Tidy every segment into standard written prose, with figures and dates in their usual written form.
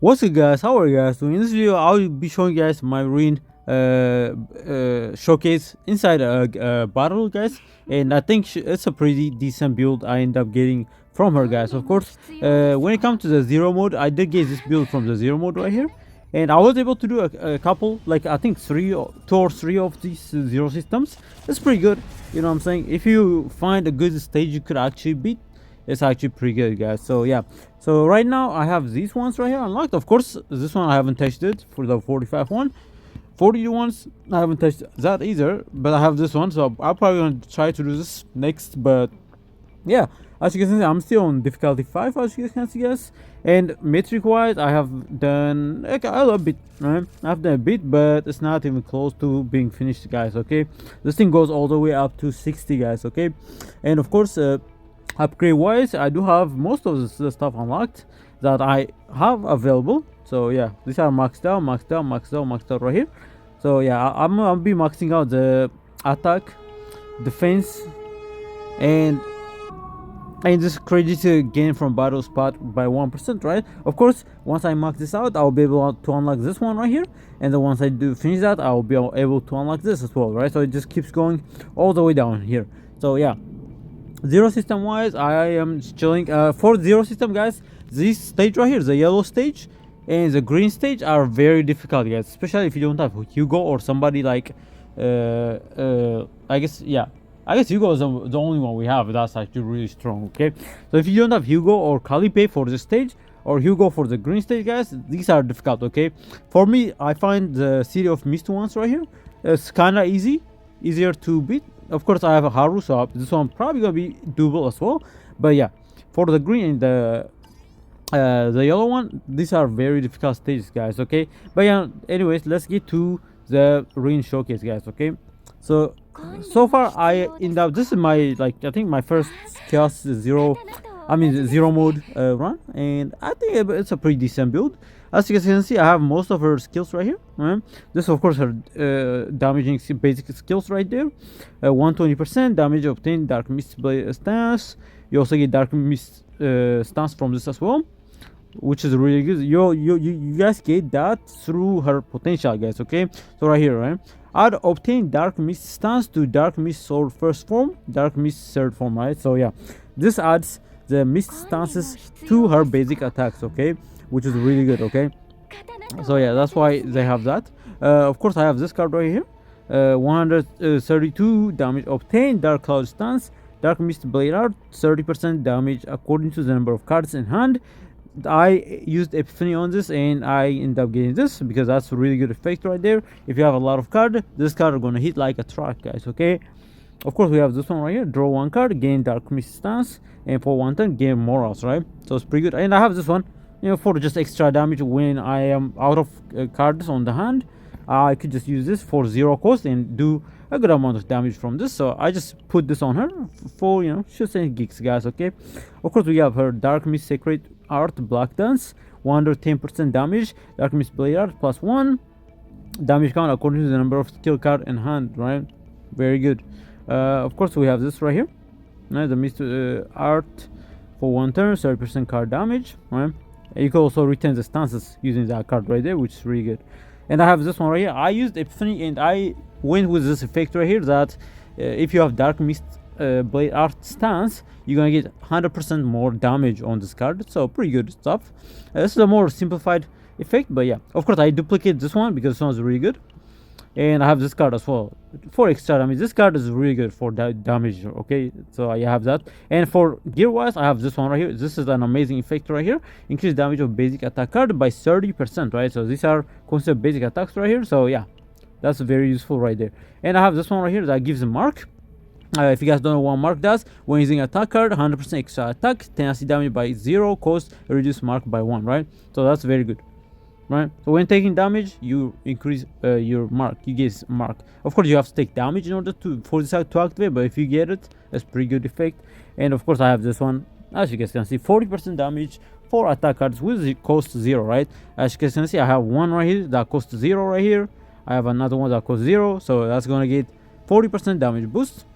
What's good, guys? How are you guys doing? In this video, I'll be showing you guys my Marine showcase inside a bottle, guys. And I think it's a pretty decent build I end up getting from her, guys. Of course, when it comes to the zero mode, I did get this build from the zero mode right here. And I was able to do a couple, like I think two or three of these zero systems. It's pretty good, you know what I'm saying? If you find a good stage you could actually beat, it's actually pretty good, guys. So yeah, so right now I have these ones right here unlocked. Of course, this one I haven't touched it for the 45 one. 40 ones I haven't touched that either, but I have this one, so I'm probably gonna try to do this next. But yeah, as you can see, I'm still on difficulty 5, as you can see, guys. And metric wise, I have done like a little bit, right? I've done a bit, but it's not even close to being finished, guys. Okay, this thing goes all the way up to 60, guys. Okay, and of course, upgrade wise, I do have most of the stuff unlocked that I have available. So yeah, these are maxed out, maxed out, maxed out, maxed out right here. So yeah, I'll be maxing out the attack, defense, and this credit to gain from battle spot by 1%, right? Of course, once I max this out, I'll be able to unlock this one right here, and then once I do finish that, I'll be able to unlock this as well, right? So it just keeps going all the way down here. So yeah, zero system wise, I am chilling. For zero system, guys, this stage right here, the yellow stage and the green stage, are very difficult, guys, especially if you don't have Hugo or somebody like I guess, yeah, I guess Hugo is the only one we have that's actually really strong. Okay, so if you don't have Hugo or Calipe for this stage, or Hugo for the green stage, guys, these are difficult. Okay, for me, I find the City of Mist ones right here, it's kind of easier to beat. Of course, I have a Haru, so this one probably gonna be doable as well. But yeah, for the green and the yellow one, these are very difficult stages, guys. Okay, but yeah, anyways, let's get to the Rain showcase, guys. Okay, so far I end up, this is my, like, I think my first chaos zero, I mean zero mode run, and I think it's a pretty decent build. As you can see, I have most of her skills right here, right? This of course her damaging basic skills right there. 120% damage obtained dark mist blade stance. You also get dark mist stance from this as well, which is really good. You guys get that through her potential, guys. Okay, so right here, right, add obtain dark mist stance to dark mist sword first form, dark mist third form, right? So yeah, this adds the mist stances to her basic attacks, okay, which is really good. Okay, so yeah, that's why they have that. Of course, I have this card right here. 132 damage obtained, dark cloud stance, dark mist blade art, 30% damage according to the number of cards in hand. I used Epiphany on this, and I end up getting this because that's a really good effect right there. If you have a lot of card, this card are gonna hit like a truck, guys. Okay, of course we have this one right here. Draw one card, gain dark mist stance, and for one turn gain morals, right? So it's pretty good. And I have this one, you know, for just extra damage when I am out of cards on the hand. I could just use this for zero cost and do a good amount of damage from this. So I just put this on her for, you know, just saying gigs, guys. Okay, of course we have her dark mist sacred art black dance, 110% damage, dark mist blade art plus 1 damage count according to the number of skill card in hand, right? Very good. Of course we have this right here, right? The mist art for one turn, 30% card damage, right? And you can also retain the stances using that card right there, which is really good. And I have this one right here. I used Epiphany and I went with this effect right here that if you have dark mist blade art stance, you're gonna get 100% more damage on this card. So pretty good stuff. This is a more simplified effect, but yeah, of course I duplicate this one because this one is really good. And I have this card as well for extra damage. This card is really good for damage. Okay, so I have that. And for gear wise, I have this one right here. This is an amazing effect right here. Increase damage of basic attack card by 30%, right? So these are considered basic attacks right here. So yeah, that's very useful right there. And I have this one right here that gives a mark. If you guys don't know what mark does, when using attack card, 100% extra attack, tenacity damage by 0, cost reduce mark by 1, right? So that's very good, right? So when taking damage, you increase your mark, you get mark. Of course, you have to take damage in order for this to activate, but if you get it, it's pretty good effect. And of course, I have this one, as you guys can see, 40% damage for attack cards with cost 0, right? As you guys can see, I have one right here that costs 0 right here. I have another one that costs 0, so that's gonna get 40% damage boost.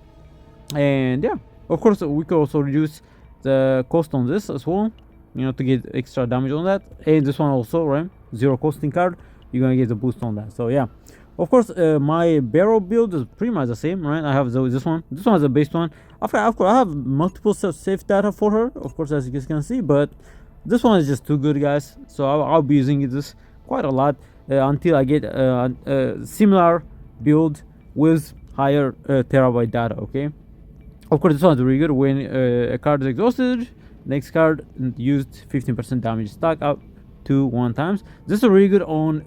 And yeah, of course we could also reduce the cost on this as well. you know, to get extra damage on that. And this one also, right? Zero costing card, you're gonna get the boost on that. So yeah, of course, my barrel build is pretty much the same, right? I have this one. This one is the base one. Of course, I have multiple save data for her, of course, as you guys can see, but this one is just too good, guys. So I'll be using this quite a lot until I get a similar build with higher terabyte data. Okay. Of course, this one's really good. When a card is exhausted, next card used 15% damage stack up to 1 times. This is really good on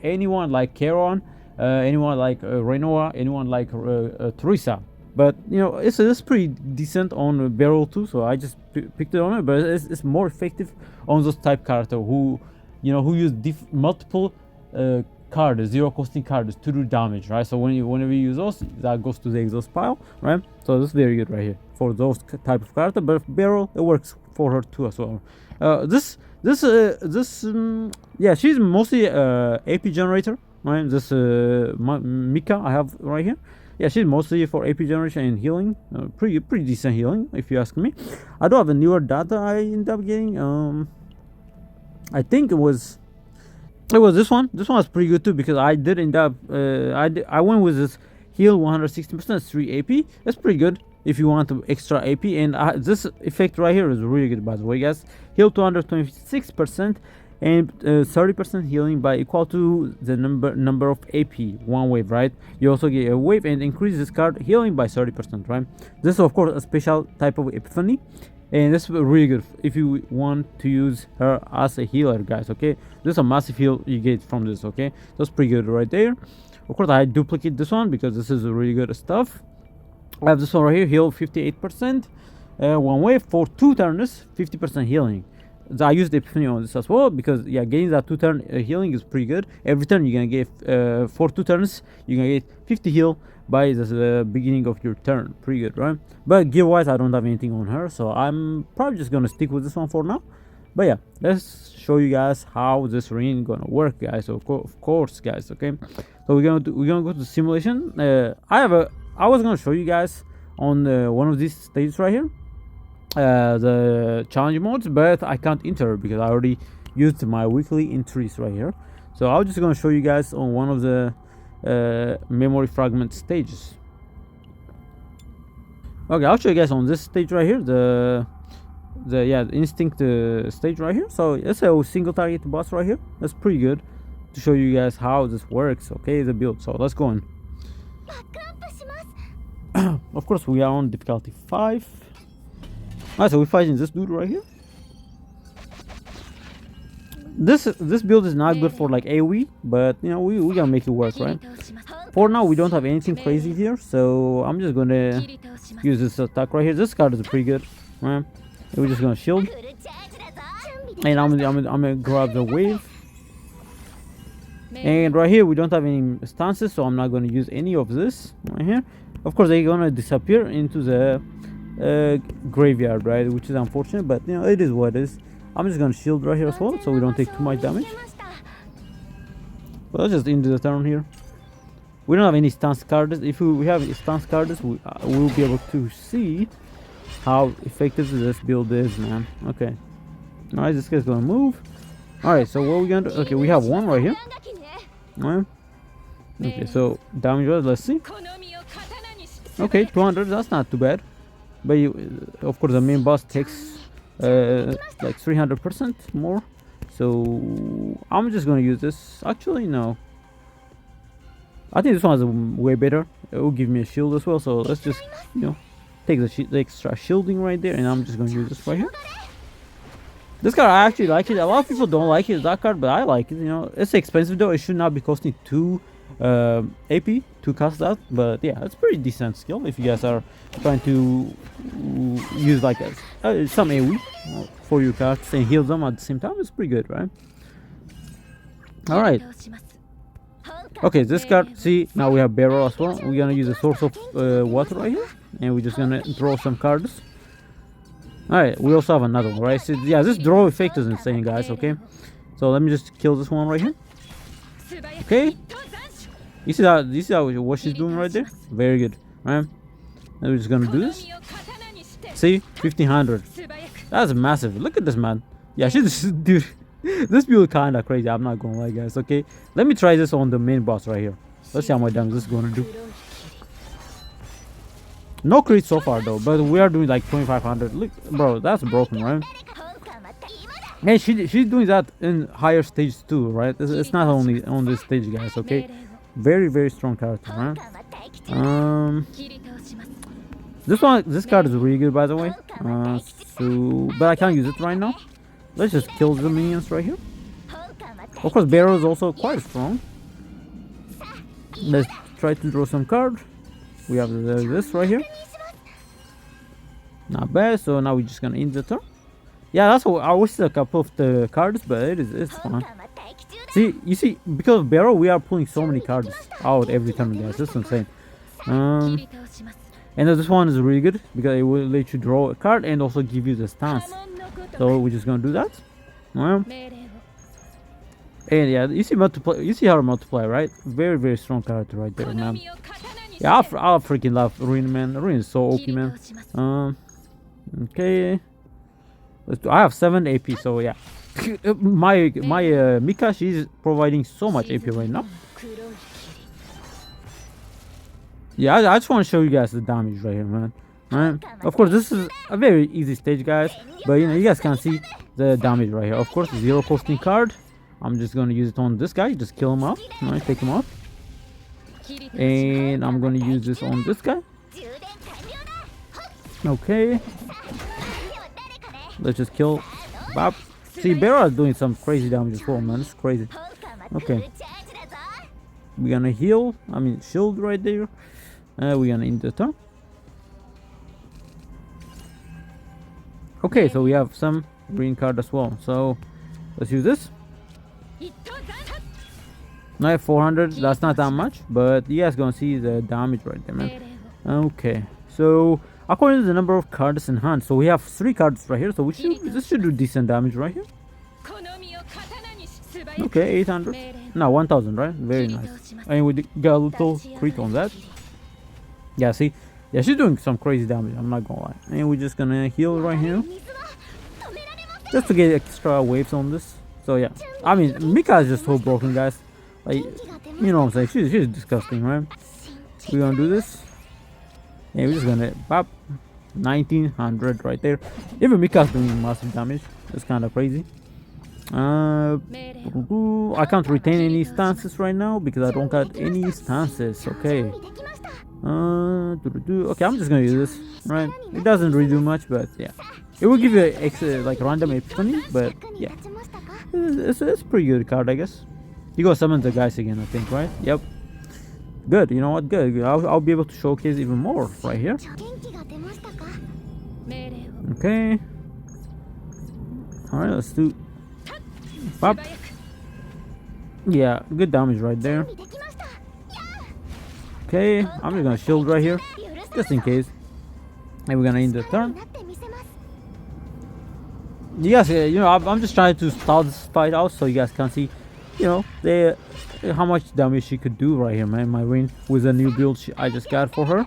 anyone like Karon, anyone like Renoa, anyone like Teresa. But you know, it's pretty decent on barrel too, so I just picked it on it. But it's more effective on those type character who, you know, who use multiple cards, zero costing cards to do damage, right? So whenever you use those, that goes to the exhaust pile, right? So this is very good right here for those type of character. But barrel, it works for her too as well. Yeah, she's mostly AP generator, right? This Mika I have right here. Yeah, she's mostly for AP generation and healing. Pretty decent healing, if you ask me. I do have a newer data I ended up getting. I think it was this one. This one was pretty good too, because I did end up I went with this heal 160%, 3 AP. That's pretty good if you want extra AP. And this effect right here is really good, by the way, guys. Heal 226% and 30% healing by equal to the number of AP, one wave, right? You also get a wave and increase this card healing by 30%, right? This is of course a special type of epiphany, and this is really good if you want to use her as a healer, guys. Okay, this is a massive heal you get from this. Okay, that's pretty good right there. Of course, I duplicate this one because this is really good stuff. I have this one right here, heal 58%, one wave for 2 turns, 50% healing. I use the epiphany on this as well, because yeah, getting that 2 turn healing is pretty good. Every turn you're gonna get for 2 turns you're gonna get 50 heal by the beginning of your turn. Pretty good, right? But gear wise, I don't have anything on her, so I'm probably just gonna stick with this one for now. But yeah, let's show you guys how this ring gonna work, guys. So of course, guys. Okay, so we're gonna go to simulation. I was gonna show you guys on one of these stages right here, the challenge modes, but I can't enter because I already used my weekly entries right here. So I'm just gonna show you guys on one of the memory fragment stages. Okay, I'll show you guys on this stage right here, the instinct stage right here. So it's a single target boss right here. That's pretty good to show you guys how this works. Okay, the build. So let's go on. Of course, we are on difficulty 5. Alright, so we're fighting this dude right here. This build is not good for like AoE, but you know, we gotta make it work, right? For now, we don't have anything crazy here, so I'm just gonna use this attack right here. This card is pretty good, right? We're just gonna shield, and I'm gonna grab the wave. And right here, we don't have any stances, so I'm not gonna use any of this right here. Of course, they're gonna disappear into the graveyard, right? Which is unfortunate, but you know, it is what it is. I'm just gonna shield right here as well, so we don't take too much damage. But let's just end the turn here. We don't have any stance cards. If we have stance cards, we will be able to see how effective this build is, man. Okay. All right, this guy's gonna move. All right, so what are we gonna do? Okay, we have one right here. All right. Okay, so damage was, let's see. Okay, 200. That's not too bad. But of course, the main boss takes like 300% more. So I'm just gonna use this. Actually, no. I think this one is way better. It will give me a shield as well. So let's just, you know, take the extra shielding right there, and I'm just gonna use this right here. This card, I actually like it. A lot of people don't like it, that card, but I like it. You know, it's expensive though. It should not be costing 2 AP to cast that, but yeah, it's pretty decent skill if you guys are trying to use like some AoE for your cards and heal them at the same time. It's pretty good, right? All right. Okay, this card. See, now we have barrel as well. We're gonna use a source of water right here, and we're just gonna draw some cards. All right, we also have another one, right? So yeah, this draw effect is insane, guys. Okay, so let me just kill this one right here. Okay, you see that? You see what she's doing right there? Very good, right? And we're just gonna do this. See, 1500. That's massive. Look at this, man. Yeah, she's dude. This build kind of crazy. I'm not gonna lie, guys. Okay, let me try this on the main boss right here. Let's see how much damage this is gonna do. No crit so far though, but we are doing like 2500. Look, bro, that's broken, right? And she's doing that in higher stage too, right? It's not only on this stage, guys. Okay, very strong character, right? This card is really good, by the way. But I can't use it right now. Let's just kill the minions right here. Of course, Barrow is also quite strong. Let's try to draw some cards. We have this right here. Not bad. So now we're just gonna end the turn. Yeah, that's what I wish a couple of the cards, but it's fine. See, you see, because of Barrow, we are pulling so many cards out every turn, guys. It's insane. And this one is really good because it will let you draw a card and also give you the stance. So we're just gonna do that. And yeah, you see multiply. You see how to multiply, right? Very strong character right there, man. Yeah, I freaking love Ruin, man. Ruin is so OP, man. Okay. Let's do. I have 7 AP, so yeah. my Mika, she's providing so much AP right now. Yeah, I just want to show you guys the damage right here, man. Right? Of course, this is a very easy stage, guys. But you know, you guys can see the damage right here. Of course, 0 costing card. I'm just gonna use it on this guy. Just kill him off. Nice, take him off. And I'm gonna use this on this guy. Okay. Let's just kill Bob. See, Barra is doing some crazy damage as well, man. It's crazy. Okay. We're gonna heal. I mean, shield right there. We're gonna end the turn. Okay, so we have some green card as well. So let's use this. Now 400. That's not that much, but you guys gonna see the damage right there, man. Okay, so according to the number of cards in hand, so we have 3 cards right here. So this should do decent damage right here. Okay, 800. No, 1000, right? Very nice. And we got a little crit on that. Yeah, see? Yeah, she's doing some crazy damage, I'm not gonna lie. And we're just gonna heal right here. Just to get extra waves on this. So yeah. I mean, Mika is just so broken, guys. Like, you know what I'm saying? She's disgusting, right? We're gonna do this. And we're just gonna pop 1900 right there. Even Mika's doing massive damage. It's kind of crazy. I can't retain any stances right now because I don't got any stances. Okay. Okay, I'm just gonna use this. Right? It doesn't really do much, but yeah, it will give you a extra, like, random epiphany. But yeah, it's a pretty good card, I guess. You go summon the guys again, I think, right? Yep. Good. You know what? Good. I'll be able to showcase even more right here. Okay. All right, let's do. Pop. Yeah, good damage right there. Okay, I'm just gonna shield right here, just in case. And we're gonna end the turn. You guys, you know, I'm just trying to start this fight out so you guys can see, you know, how much damage she could do right here, man. My ring with a new build I just got for her.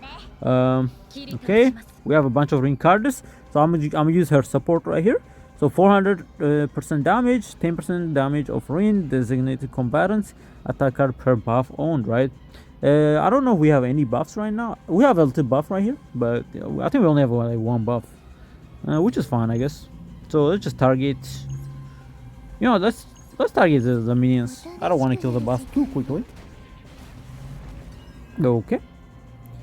Okay, we have a bunch of ring cards, so I'm gonna use her support right here. So 400% damage, 10% damage of ring, designated combatants, attack card per buff owned, right? I don't know if we have any buffs right now. We have a little buff right here, but I think we only have like 1 buff, which is fine, I guess. So let's just target. You know, let's target the minions. I don't want to kill the boss too quickly. Okay.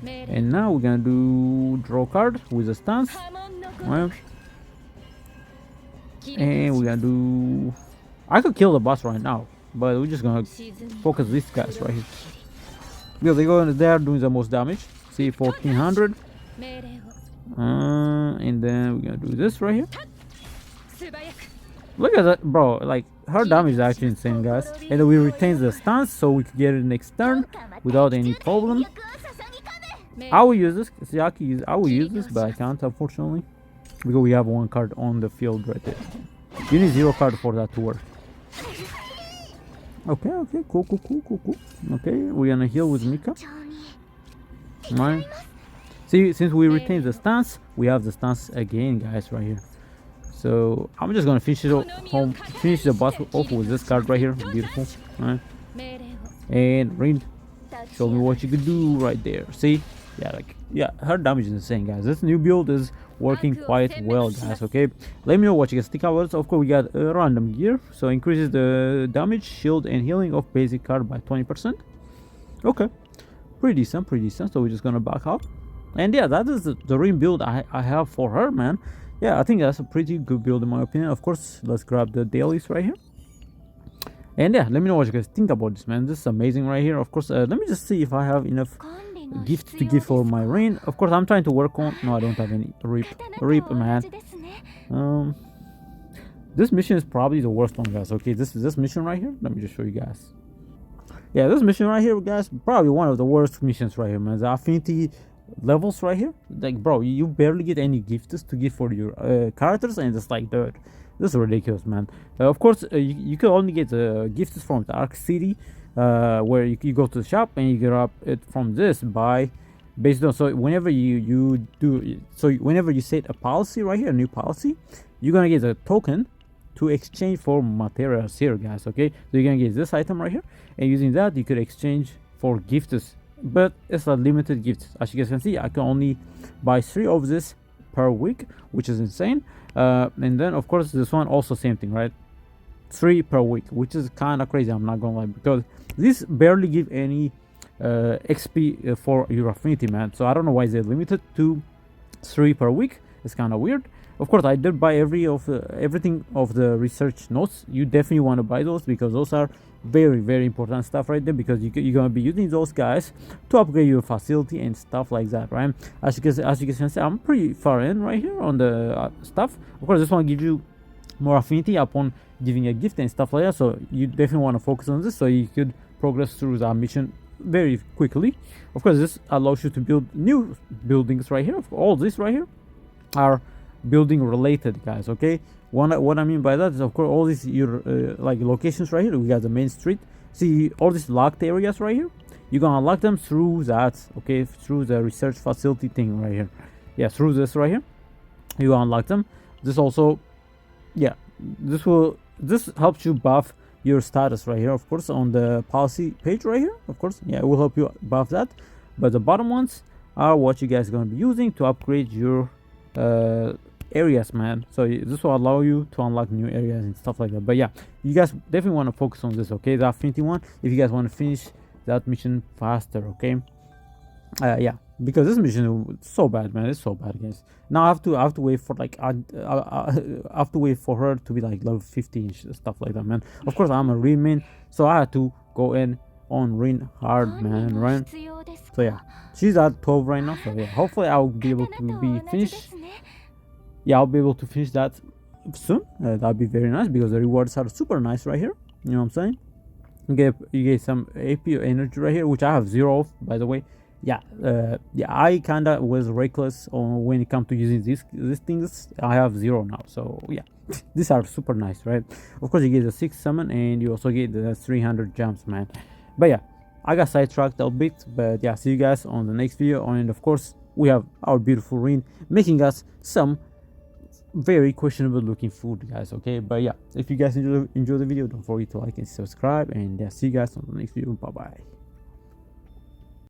And now we're gonna do draw card with a stance. Right. And we're gonna do. I could kill the boss right now, but we're just gonna focus these guys right here. Because they go in there doing the most damage. See, 1400. And then we're gonna do this right here. Look at that, bro. Like, her damage is actually insane, guys. And then we retain the stance so we can get it next turn without any problem. I will use this. See, I will use this, but I can't, unfortunately, because we have 1 card on the field right there. You need 0 card for that to work. Okay, cool. Okay, we're gonna heal with Mika. Alright. See, since we retain the stance, we have the stance again, guys, right here. So I'm just gonna finish the boss off with this card right here. Beautiful. Alright. And Rin, show me what you could do right there. See? Yeah, her damage is insane, guys. This new build is working quite well, guys. Okay, let me know what you guys think about it. Of course, we got a random gear, so increases the damage, shield, and healing of basic card by 20%. Okay, pretty decent, pretty decent. So we're just gonna back out, and yeah, that is the Rin build I have for her, man. Yeah, I think that's a pretty good build in my opinion. Of course, let's grab the dailies right here. And yeah, let me know what you guys think about this, man. This is amazing right here. Of course, let me just see if I have enough gifts to give for my Rain. Of course, I'm trying to work on. No, I don't have any. Rip, man. This mission is probably the worst one, guys. Okay, this mission right here. Let me just show you guys. Yeah, this mission right here, guys, probably one of the worst missions right here, man. The affinity levels right here, like, bro, you barely get any gifts to give for your characters, and it's like, dude, this is ridiculous, man. Of course, you can only get gifts from the Arc City, where you go to the shop and you grab it from this by based on. So whenever whenever you set a policy right here, a new policy, you're gonna get a token to exchange for materials here, guys. Okay, so you're gonna get this item right here, and using that you could exchange for gifts, but it's a limited gift. As you guys can see, I can only buy 3 of this per week, which is insane. And then of course this one also same thing, right? 3 per week, which is kind of crazy, I'm not gonna lie, because this barely give any XP for your affinity, man. So I don't know why they're limited to 3 per week. It's kind of weird. Of course, I did buy everything of the research notes. You definitely want to buy those, because those are very, very important stuff right there, because you're going to be using those guys to upgrade your facility and stuff like that, right? As you can see, I'm pretty far in right here on the stuff. Of course, this one gives you more affinity upon giving a gift and stuff like that, so you definitely want to focus on this so you could progress through the mission very quickly. Of course, this allows you to build new buildings right here. All this right here are building related, guys. Okay, what I mean by that is, of course, all these your like locations right here. We got the main street. See all these locked areas right here, you're gonna unlock them through that. Okay, through the research facility thing right here. Yeah, through this right here, you unlock them. This also, yeah, this helps you buff your status right here, of course, on the policy page right here. Of course, yeah, it will help you buff that, but the bottom ones are what you guys are going to be using to upgrade your areas, man. So this will allow you to unlock new areas and stuff like that. But yeah, you guys definitely want to focus on this, okay, the affinity one, if you guys want to finish that mission faster. Okay, yeah, because this mission is so bad, man. It's so bad, guys. Now I have to wait for like I have to wait for her to be like level 50 and stuff like that, man. Of course, I'm a Rin main, so I had to go in on Rin hard, man, right? So yeah, she's at 12 right now, so yeah, hopefully I'll be able to be finished. Yeah, I'll be able to finish that soon. That'd be very nice, because the rewards are super nice right here. You know what I'm saying? You get some AP energy right here, which I have 0 of, by the way. Yeah, I kinda was reckless on when it comes to using these things. I have 0 now, so yeah, these are super nice, right? Of course, you get the 6 summon, and you also get the 300 jumps, man. But yeah, I got sidetracked a bit, but yeah, see you guys on the next video. And of course, we have our beautiful Rin making us some very questionable looking food, guys. Okay, but yeah, if you guys enjoy the video, don't forget to like and subscribe, and yeah, see you guys on the next video. Bye bye.